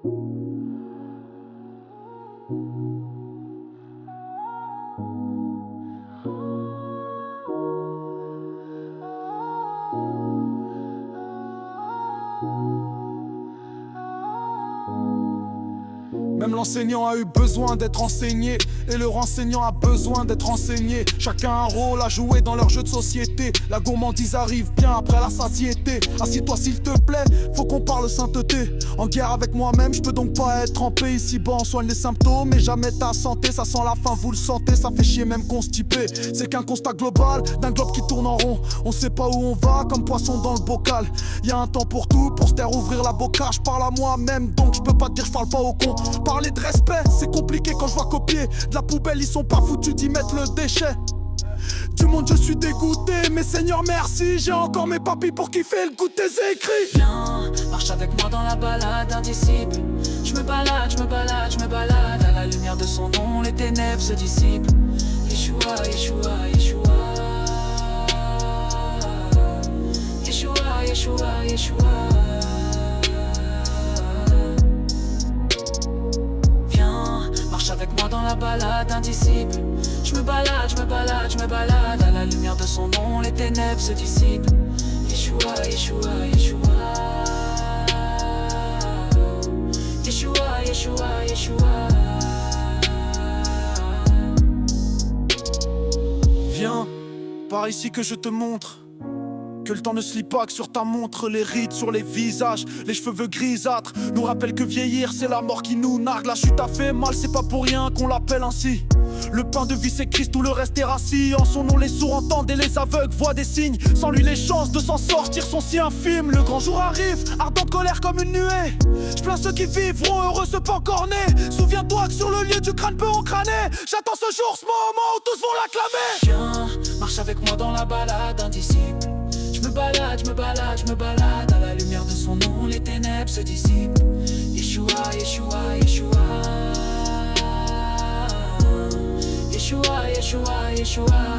Même l'enseignant a eu besoin d'être enseigné, et le renseignant a besoin d'être enseigné. Chacun a un rôle à jouer dans leur jeu de société. La gourmandise arrive bien après la satiété. Assis-toi s'il te plaît, faut qu'on parle sainteté. En guerre avec moi-même, je peux donc pas être trempé. Ici-bas on soigne les symptômes, mais jamais ta santé. Ça sent la faim, vous le sentez, ça fait chier même constipé. C'est qu'un constat global, d'un globe qui tourne en rond. On sait pas où on va, comme poisson dans le bocal. Y'a un temps pour tout, pour se taire, ouvrir la boca. Je parle à moi-même, donc je peux pas te dire je parle pas au con. Parler de respect, c'est compliqué quand je vois copier. De la poubelle, ils sont pas foutus d'y mettre le déchet. Du monde je suis dégoûté, mais Seigneur merci, j'ai encore mes papilles pour kiffer le goût de tes écrits. Viens, marche avec moi dans la balade, un disciple. Je me balade, je me balade, je me balade. À la lumière de son nom, les ténèbres se dissipent. Yeshua, Yeshua, Yeshua. Yeshua, Yeshua, Yeshua. Avec moi dans la balade, un disciple. Je me balade, je me balade, je me balade. À la lumière de son nom, les ténèbres se dissipent. Yeshua, Yeshua, Yeshua. Yeshua, Yeshua, Yeshua. Viens, par ici que je te montre que le temps ne se lit pas que sur ta montre. Les rides sur les visages, les cheveux grisâtres nous rappellent que vieillir c'est la mort qui nous nargue. La chute a fait mal, c'est pas pour rien qu'on l'appelle ainsi. Le pain de vie c'est Christ, tout le reste est rassis. En son nom les sourds entendent et les aveugles voient des signes. Sans lui les chances de s'en sortir sont si infimes. Le grand jour arrive, ardente colère comme une nuée. Je plains ceux qui vivront, heureux ceux pas encore nés. Souviens-toi que sur le lieu du crâne peut en crâner. J'attends ce jour, ce moment où tous vont l'acclamer. Viens, marche avec moi dans la balade, un disciple. Je me balade, je me balade, je me balade. À la lumière de son nom, les ténèbres se dissipent. Yeshua, Yeshua, Yeshua. Yeshua, Yeshua, Yeshua.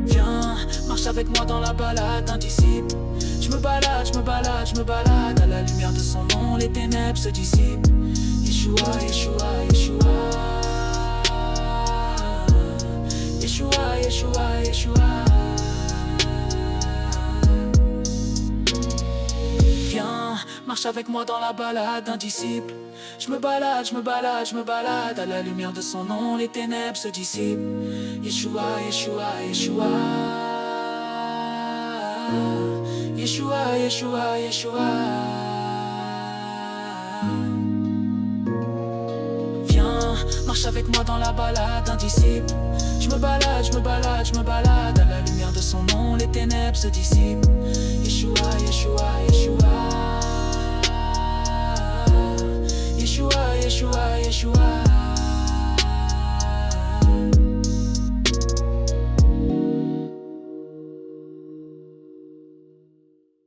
Viens, marche avec moi dans la balade, un disciple. Je me balade, je me balade, je me balade. À la lumière de son nom, les ténèbres se dissipent. Yeshua, Yeshua, Yeshua. Yeshua, Yeshua, Yeshua. Viens, marche avec moi dans la balade, un disciple. Je me balade, je me balade, je me balade. À la lumière de son nom, les ténèbres se dissipent. Yeshua, Yeshua, Yeshua. Yeshua, Yeshua, Yeshua. Viens, marche avec moi dans la balade, un disciple. Je me balade, je me balade, je me balade. À la lumière de son nom, les ténèbres se dissipent.